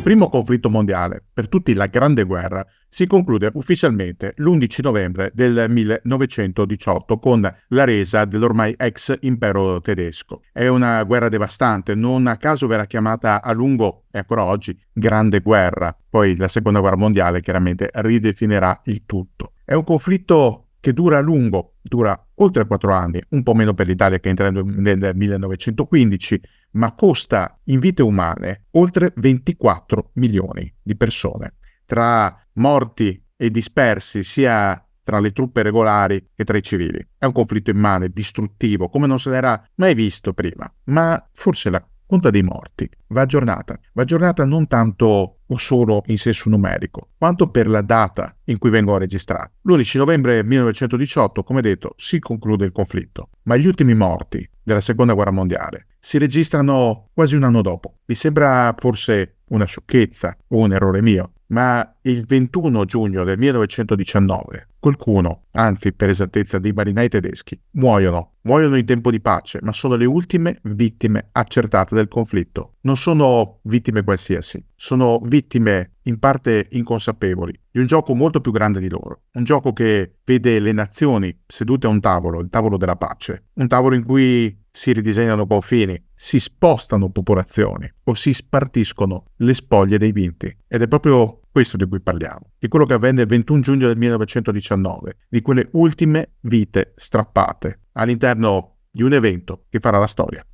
Il primo conflitto mondiale, per tutti la Grande Guerra, si conclude ufficialmente l'11 novembre del 1918 con la resa dell'ormai ex impero tedesco. È una guerra devastante, non a caso verrà chiamata a lungo, e ancora oggi, Grande Guerra. Poi la Seconda Guerra Mondiale chiaramente ridefinirà il tutto. È un conflitto che dura a lungo, dura oltre 4 anni, un po' meno per l'Italia che entra nel 1915, ma costa in vite umane oltre 24 milioni di persone, tra morti e dispersi sia tra le truppe regolari che tra i civili. È un conflitto immane, distruttivo, come non se n'era mai visto prima, ma forse la conta dei morti va aggiornata non tanto o solo in senso numerico, quanto per la data in cui vengono registrati. L'11 novembre 1918, come detto, si conclude il conflitto, ma gli ultimi morti della Seconda Guerra Mondiale si registrano quasi un anno dopo. Vi sembra forse una sciocchezza o un errore mio, ma il 21 giugno del 1919 qualcuno, anzi per esattezza dei marinai tedeschi, muoiono in tempo di pace, ma sono le ultime vittime accertate del conflitto. Non sono vittime qualsiasi, sono vittime in parte inconsapevoli di un gioco molto più grande di loro, un gioco che vede le nazioni sedute a un tavolo, il tavolo della pace, un tavolo in cui si ridisegnano confini, si spostano popolazioni o si spartiscono le spoglie dei vinti. Ed è proprio questo di cui parliamo, di quello che avvenne il 21 giugno del 1919, di quelle ultime vite strappate all'interno di un evento che farà la storia.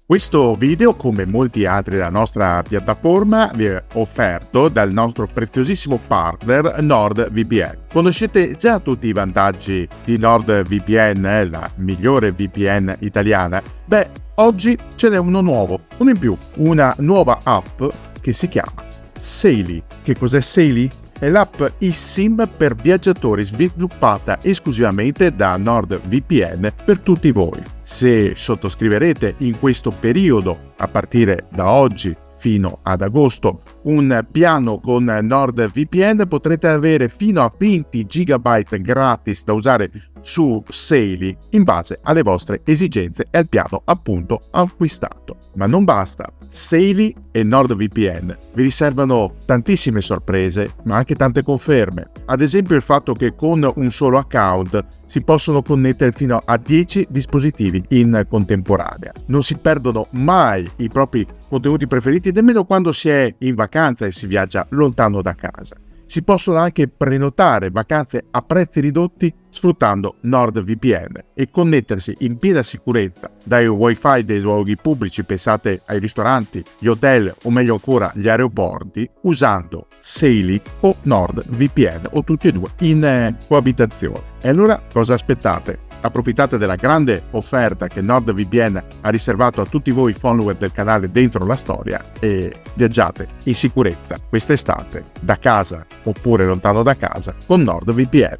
Questo video, come molti altri della nostra piattaforma, vi è offerto dal nostro preziosissimo partner NordVPN. Conoscete già tutti i vantaggi di NordVPN, la migliore VPN italiana? Beh, oggi ce n'è uno nuovo, uno in più, una nuova app che si chiama Saily. Che cos'è Saily? È l'app eSIM per viaggiatori sviluppata esclusivamente da NordVPN per tutti voi. Se sottoscriverete in questo periodo, a partire da oggi fino ad agosto, un piano con NordVPN, potrete avere fino a 20 GB gratis da usare su Saily in base alle vostre esigenze e al piano appunto acquistato. Ma non basta. Saily e NordVPN vi riservano tantissime sorprese, ma anche tante conferme. Ad esempio il fatto che con un solo account si possono connettere fino a 10 dispositivi in contemporanea. Non si perdono mai i propri contenuti preferiti nemmeno quando si è in vacanza e si viaggia lontano da casa. Si possono anche prenotare vacanze a prezzi ridotti sfruttando NordVPN e connettersi in piena sicurezza dai wifi dei luoghi pubblici, pensate ai ristoranti, gli hotel o meglio ancora gli aeroporti, usando Saily o NordVPN o tutti e due in coabitazione. E allora cosa aspettate? Approfittate della grande offerta che NordVPN ha riservato a tutti voi follower del canale Dentro la Storia e viaggiate in sicurezza quest'estate da casa oppure lontano da casa con NordVPN.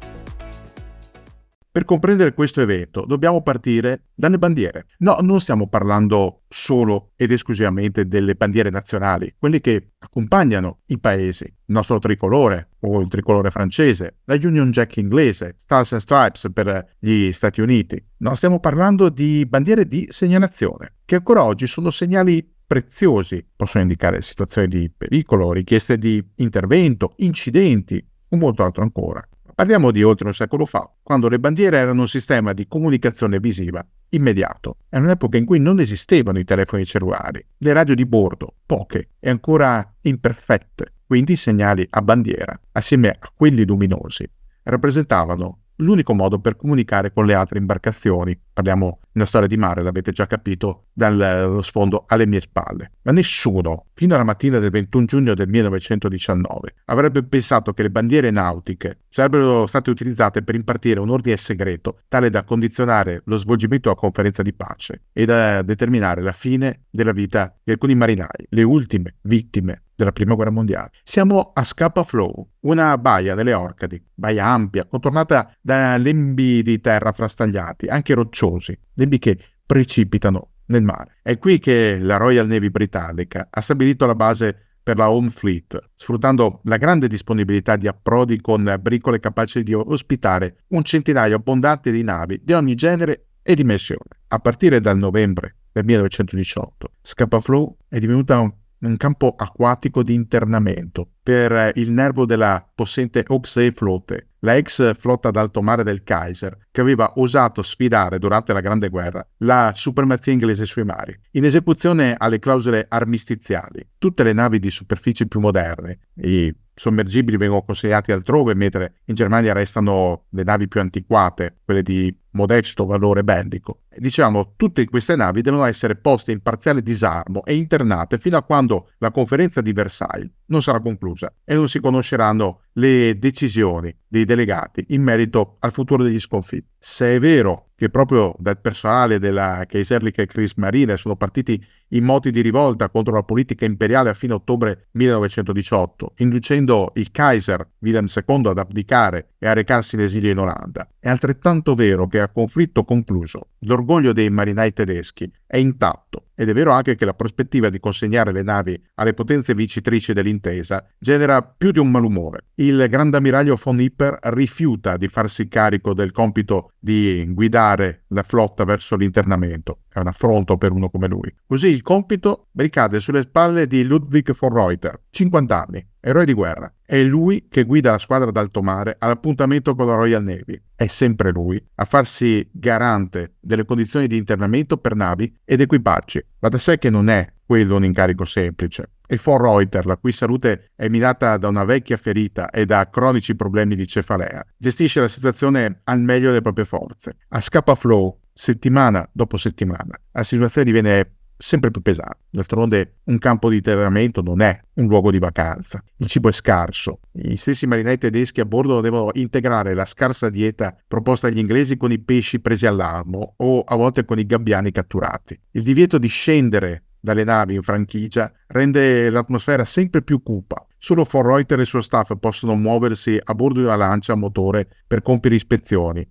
Per comprendere questo evento dobbiamo partire dalle bandiere. No, non stiamo parlando solo ed esclusivamente delle bandiere nazionali, quelle che accompagnano i paesi, il nostro tricolore o il tricolore francese, la Union Jack inglese, Stars and Stripes per gli Stati Uniti. No, stiamo parlando di bandiere di segnalazione, che ancora oggi sono segnali preziosi, possono indicare situazioni di pericolo, richieste di intervento, incidenti o molto altro ancora. Parliamo di oltre un secolo fa, quando le bandiere erano un sistema di comunicazione visiva immediato. Era un'epoca in cui non esistevano i telefoni cellulari, le radio di bordo, poche e ancora imperfette, quindi i segnali a bandiera, assieme a quelli luminosi, rappresentavano l'unico modo per comunicare con le altre imbarcazioni. Parliamo di una storia di mare, l'avete già capito dallo sfondo alle mie spalle. Ma nessuno, fino alla mattina del 21 giugno del 1919, avrebbe pensato che le bandiere nautiche sarebbero state utilizzate per impartire un ordine segreto tale da condizionare lo svolgimento della conferenza di pace e da determinare la fine della vita di alcuni marinai, le ultime vittime della Prima Guerra Mondiale. Siamo a Scapa Flow, una baia nelle Orcadi, baia ampia, contornata da lembi di terra frastagliati, anche rocciosi, lembi che precipitano nel mare. È qui che la Royal Navy britannica ha stabilito la base per la Home Fleet, sfruttando la grande disponibilità di approdi con bricole capaci di ospitare un centinaio abbondante di navi di ogni genere e dimensione. A partire dal novembre del 1918, Scapa Flow è divenuta un campo acquatico di internamento per il nervo della possente Hochseeflotte, la ex flotta d'alto mare del Kaiser, che aveva osato sfidare durante la Grande Guerra la supremazia inglese sui mari. In esecuzione alle clausole armistiziali, tutte le navi di superficie più moderne, i sommergibili vengono consegnati altrove, mentre in Germania restano le navi più antiquate, quelle di modesto valore bellico. Diciamo, tutte queste navi devono essere poste in parziale disarmo e internate fino a quando la conferenza di Versailles non sarà conclusa e non si conosceranno le decisioni dei delegati in merito al futuro degli sconfitti. Se è vero che proprio dal personale della Kaiserliche Kriegsmarine sono partiti i moti di rivolta contro la politica imperiale a fine ottobre 1918, inducendo il Kaiser Wilhelm II ad abdicare e a recarsi in esilio in Olanda, è altrettanto vero che a conflitto concluso l'orgoglio dei marinai tedeschi è intatto ed è vero anche che la prospettiva di consegnare le navi alle potenze vincitrici dell'intesa genera più di un malumore. Il grandammiraglio von Hipper rifiuta di farsi carico del compito di guidare la flotta verso l'internamento. È un affronto per uno come lui. Così il compito ricade sulle spalle di Ludwig von Reuter, 50 anni, eroe di guerra. È lui che guida la squadra d'alto mare all'appuntamento con la Royal Navy. È sempre lui a farsi garante delle condizioni di internamento per navi ed equipaggi. Va da sé che non è quello un incarico semplice. E von Reuter, la cui salute è minata da una vecchia ferita e da cronici problemi di cefalea, gestisce la situazione al meglio delle proprie forze. A Scapa Flow, settimana dopo settimana, la situazione diviene sempre più pesante. D'altronde un campo di internamento non è un luogo di vacanza. Il cibo è scarso. Gli stessi marinai tedeschi a bordo devono integrare la scarsa dieta proposta agli inglesi con i pesci presi all'armo o a volte con i gabbiani catturati. Il divieto di scendere dalle navi in franchigia rende l'atmosfera sempre più cupa. Solo von Reuter e il suo staff possono muoversi a bordo di una lancia a motore per compiere ispezioni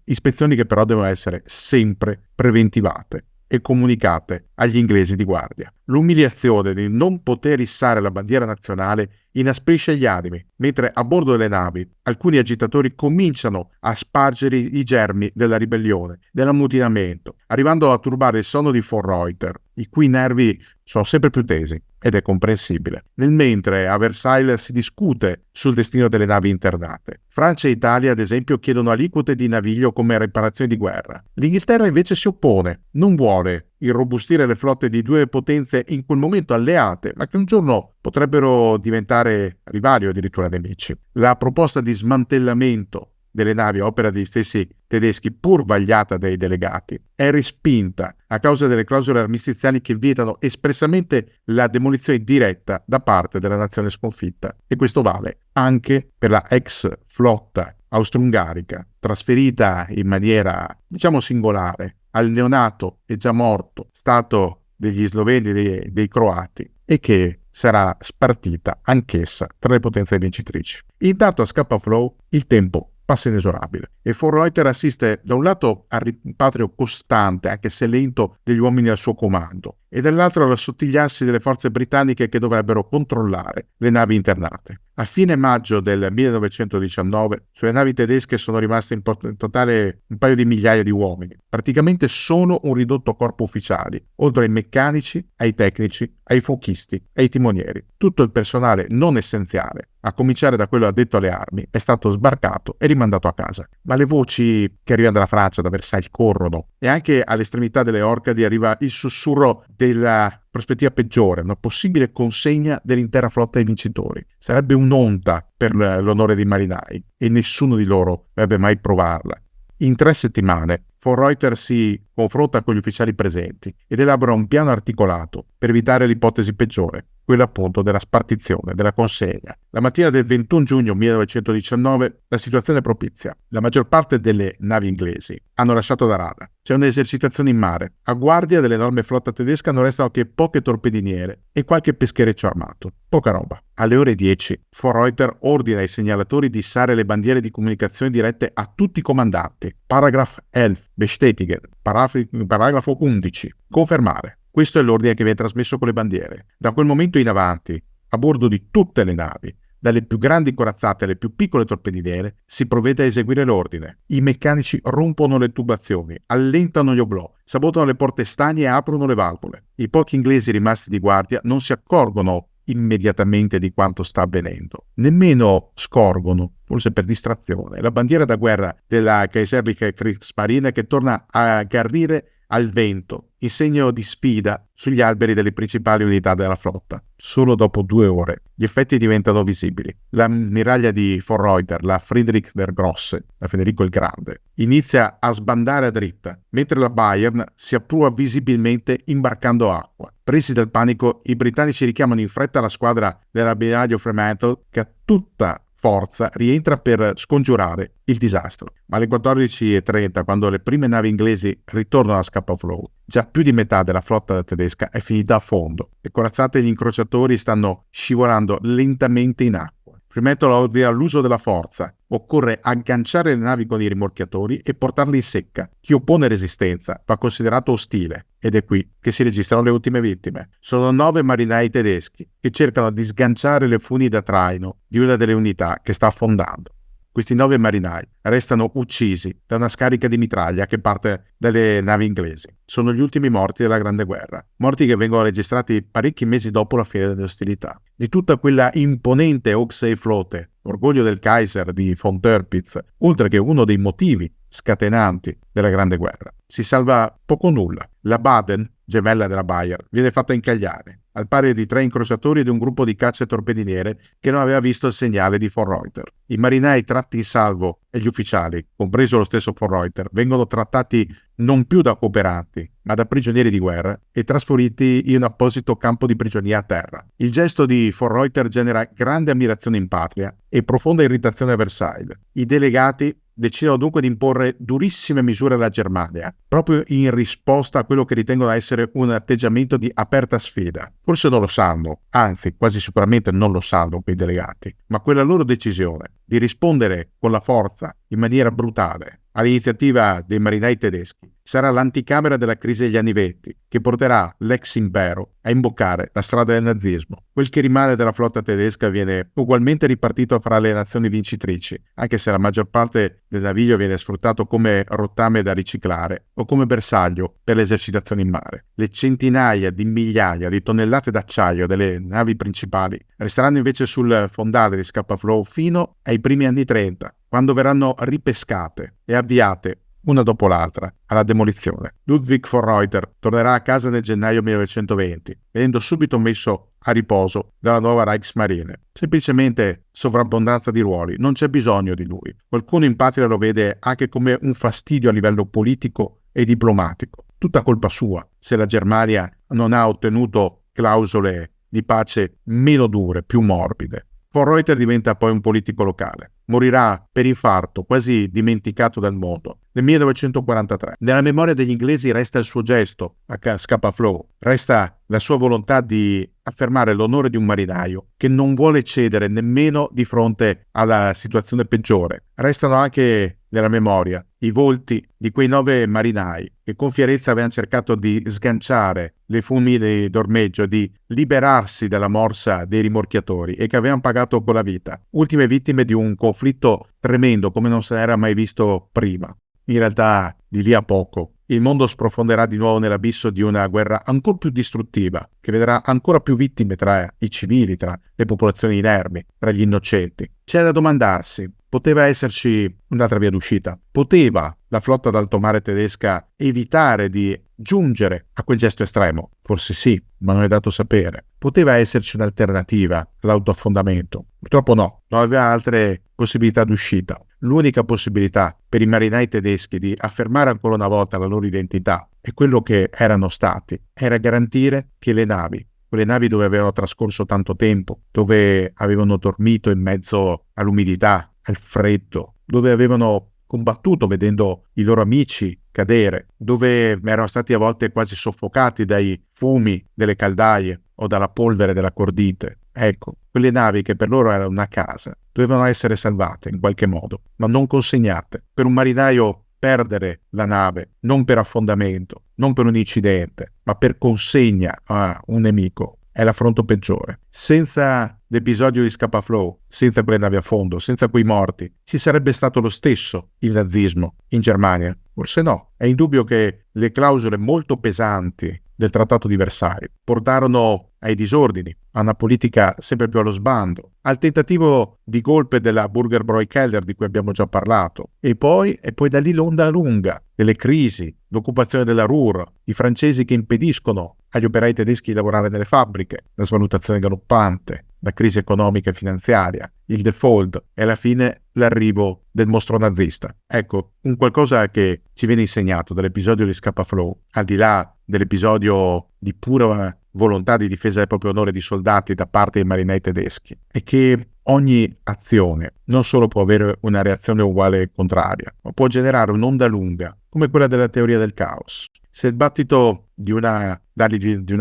che però devono essere sempre preventivate e comunicate agli inglesi di guardia. L'umiliazione di non poter issare la bandiera nazionale inasprisce gli animi, mentre a bordo delle navi alcuni agitatori cominciano a spargere i germi della ribellione, dell'ammutinamento, arrivando a turbare il sonno di von Reuter, i cui nervi sono sempre più tesi, ed è comprensibile. Nel mentre a Versailles si discute sul destino delle navi internate. Francia e Italia, ad esempio, chiedono aliquote di naviglio come riparazioni di guerra. L'Inghilterra invece si oppone, non vuole irrobustire le flotte di due potenze in quel momento alleate, ma che un giorno potrebbero diventare rivali o addirittura nemici. La proposta di smantellamento delle navi a opera degli stessi tedeschi, pur vagliata dai delegati, è respinta a causa delle clausole armistiziali che vietano espressamente la demolizione diretta da parte della nazione sconfitta. E questo vale anche per la ex flotta austro-ungarica, trasferita in maniera, diciamo, singolare al neonato e già morto stato degli sloveni e dei croati, e che sarà spartita anch'essa tra le potenze vincitrici. Intanto a Scapa Flow il tempo passa inesorabile e von Reuter assiste da un lato al rimpatrio costante, anche se lento, degli uomini al suo comando e dall'altro all'assottigliarsi delle forze britanniche che dovrebbero controllare le navi internate. A fine maggio del 1919 sulle navi tedesche sono rimaste in totale un paio di migliaia di uomini, praticamente solo un ridotto corpo ufficiali, oltre ai meccanici, ai tecnici, ai fuochisti e ai timonieri. Tutto il personale non essenziale, a cominciare da quello addetto alle armi, è stato sbarcato e rimandato a casa. Ma le voci che arrivano dalla Francia, da Versailles, corrono, e anche all'estremità delle Orcadi arriva il sussurro della prospettiva peggiore, una possibile consegna dell'intera flotta ai vincitori. Sarebbe un'onta per l'onore dei marinai e nessuno di loro avrebbe mai provarla. In 3 settimane von Reuter si confronta con gli ufficiali presenti ed elabora un piano articolato per evitare l'ipotesi peggiore, quella appunto della spartizione, della consegna. La mattina del 21 giugno 1919 la situazione è propizia. La maggior parte delle navi inglesi hanno lasciato la rada. C'è un'esercitazione in mare. A guardia dell'enorme flotta tedesca non restano che poche torpediniere e qualche peschereccio armato. Poca roba. Alle ore 10 von Reuter ordina ai segnalatori di issare le bandiere di comunicazione dirette a tutti i comandanti. Paragrafo 11. Bestätigen. Paragrafo 11. Confermare. Questo è l'ordine che viene trasmesso con le bandiere. Da quel momento in avanti, a bordo di tutte le navi, dalle più grandi corazzate alle più piccole torpediniere, si provvede a eseguire l'ordine. I meccanici rompono le tubazioni, allentano gli oblò, sabotano le porte stagne e aprono le valvole. I pochi inglesi rimasti di guardia non si accorgono immediatamente di quanto sta avvenendo. Nemmeno scorgono, forse per distrazione, la bandiera da guerra della Kaiserliche Kriegsmarine che torna a garrire al vento, in segno di sfida sugli alberi delle principali unità della flotta. Solo dopo 2 ore gli effetti diventano visibili. L'ammiraglia di von Reuter, la Friedrich der Grosse, la Federico il Grande, inizia a sbandare a dritta, mentre la Bayern si apprua visibilmente imbarcando acqua. Presi dal panico, i britannici richiamano in fretta la squadra dell'ammiraglio Fremantle che a tutta forza rientra per scongiurare il disastro. Ma alle 14:30, quando le prime navi inglesi ritornano a Scapa Flow, già più di metà della flotta tedesca è finita a fondo. Le corazzate degli incrociatori stanno scivolando lentamente in acqua. Fremantle ordina l'uso della forza. Occorre agganciare le navi con i rimorchiatori e portarle in secca. Chi oppone resistenza va considerato ostile. Ed è qui che si registrano le ultime vittime. Sono 9 marinai tedeschi che cercano di sganciare le funi da traino di una delle unità che sta affondando. Questi 9 marinai restano uccisi da una scarica di mitraglia che parte dalle navi inglesi. Sono gli ultimi morti della Grande Guerra, morti che vengono registrati parecchi mesi dopo la fine delle ostilità. Di tutta quella imponente Hochseeflotte, orgoglio del Kaiser di von Tirpitz, oltre che uno dei motivi scatenanti della Grande Guerra, si salva poco o nulla. La Baden, gemella della Bayer, viene fatta incagliare, al pari di 3 incrociatori ed un gruppo di cacce torpediniere che non aveva visto il segnale di von Reuter. I marinai tratti in salvo e gli ufficiali, compreso lo stesso von Reuter, vengono trattati non più da cooperanti, ma da prigionieri di guerra e trasferiti in un apposito campo di prigionia a terra. Il gesto di von Reuter genera grande ammirazione in patria e profonda irritazione a Versailles. I delegati decidono dunque di imporre durissime misure alla Germania, proprio in risposta a quello che ritengono essere un atteggiamento di aperta sfida. Forse non lo sanno, anzi quasi sicuramente non lo sanno quei delegati, ma quella loro decisione di rispondere con la forza in maniera brutale all'iniziativa dei marinai tedeschi sarà l'anticamera della crisi degli anni '20 che porterà l'ex impero a imboccare la strada del nazismo. Quel che rimane della flotta tedesca viene ugualmente ripartito fra le nazioni vincitrici, anche se la maggior parte del naviglio viene sfruttato come rottame da riciclare o come bersaglio per le esercitazioni in mare. Le centinaia di migliaia di tonnellate d'acciaio delle navi principali resteranno invece sul fondale di Scapa Flow fino ai primi anni '30, quando verranno ripescate e avviate una dopo l'altra alla demolizione. Ludwig von Reuter tornerà a casa nel gennaio 1920, venendo subito messo a riposo dalla nuova Reichsmarine. Semplicemente sovrabbondanza di ruoli, non c'è bisogno di lui. Qualcuno in patria lo vede anche come un fastidio a livello politico e diplomatico. Tutta colpa sua se la Germania non ha ottenuto clausole di pace meno dure, più morbide. Von Reuter diventa poi un politico locale. Morirà per infarto, quasi dimenticato dal mondo, nel 1943. Nella memoria degli inglesi resta il suo gesto a Scapa Flow, resta la sua volontà di affermare l'onore di un marinaio che non vuole cedere nemmeno di fronte alla situazione peggiore. Restano anche nella memoria i volti di quei 9 marinai che con fierezza avevano cercato di sganciare le funi di d'ormeggio, di liberarsi dalla morsa dei rimorchiatori e che avevano pagato con la vita. Ultime vittime di un conflitto tremendo come non se n'era mai visto prima. In realtà, di lì a poco, il mondo sprofonderà di nuovo nell'abisso di una guerra ancora più distruttiva, che vedrà ancora più vittime tra i civili, tra le popolazioni inermi, tra gli innocenti. C'è da domandarsi, poteva esserci un'altra via d'uscita? Poteva la flotta d'alto mare tedesca evitare di giungere a quel gesto estremo? Forse sì, ma non è dato sapere. Poteva esserci un'alternativa all'autoaffondamento? Purtroppo no, non aveva altre possibilità d'uscita. L'unica possibilità per i marinai tedeschi di affermare ancora una volta la loro identità e quello che erano stati era garantire che le navi, quelle navi dove avevano trascorso tanto tempo, dove avevano dormito in mezzo all'umidità, al freddo, dove avevano combattuto vedendo i loro amici cadere, dove erano stati a volte quasi soffocati dai fumi delle caldaie o dalla polvere della cordite. Ecco, quelle navi che per loro erano una casa, dovevano essere salvate in qualche modo, ma non consegnate. Per un marinaio perdere la nave, non per affondamento, non per un incidente, ma per consegna a un nemico, è l'affronto peggiore. Senza l'episodio di Scapa Flow, senza quelle navi a fondo, senza quei morti, ci sarebbe stato lo stesso il nazismo in Germania? Forse no. È indubbio che le clausole molto pesanti del Trattato di Versailles. Portarono ai disordini, a una politica sempre più allo sbando, al tentativo di golpe della Burgerbräu-Keller di cui abbiamo già parlato, e poi da lì l'onda lunga delle crisi, l'occupazione della Ruhr, i francesi che impediscono agli operai tedeschi di lavorare nelle fabbriche, la svalutazione galoppante, la crisi economica e finanziaria, il default e alla fine l'arrivo del mostro nazista. Ecco, un qualcosa che ci viene insegnato dall'episodio di Scapa Flow, al di là dell'episodio di pura volontà di difesa del proprio onore di soldati da parte dei marinai tedeschi, è che ogni azione non solo può avere una reazione uguale e contraria, ma può generare un'onda lunga, come quella della teoria del caos. Se il battito di una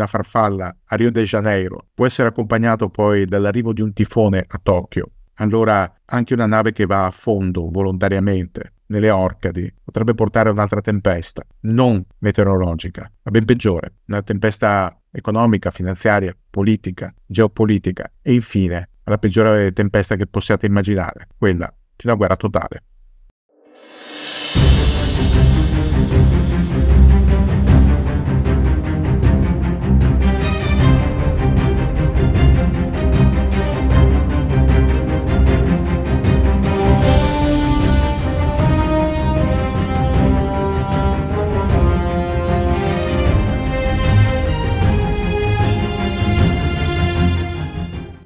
farfalla a Rio de Janeiro può essere accompagnato poi dall'arrivo di un tifone a Tokyo, allora anche una nave che va a fondo volontariamente nelle Orcadi potrebbe portare a un'altra tempesta, non meteorologica, ma ben peggiore, una tempesta economica, finanziaria, politica, geopolitica e infine la peggiore tempesta che possiate immaginare, quella di una guerra totale.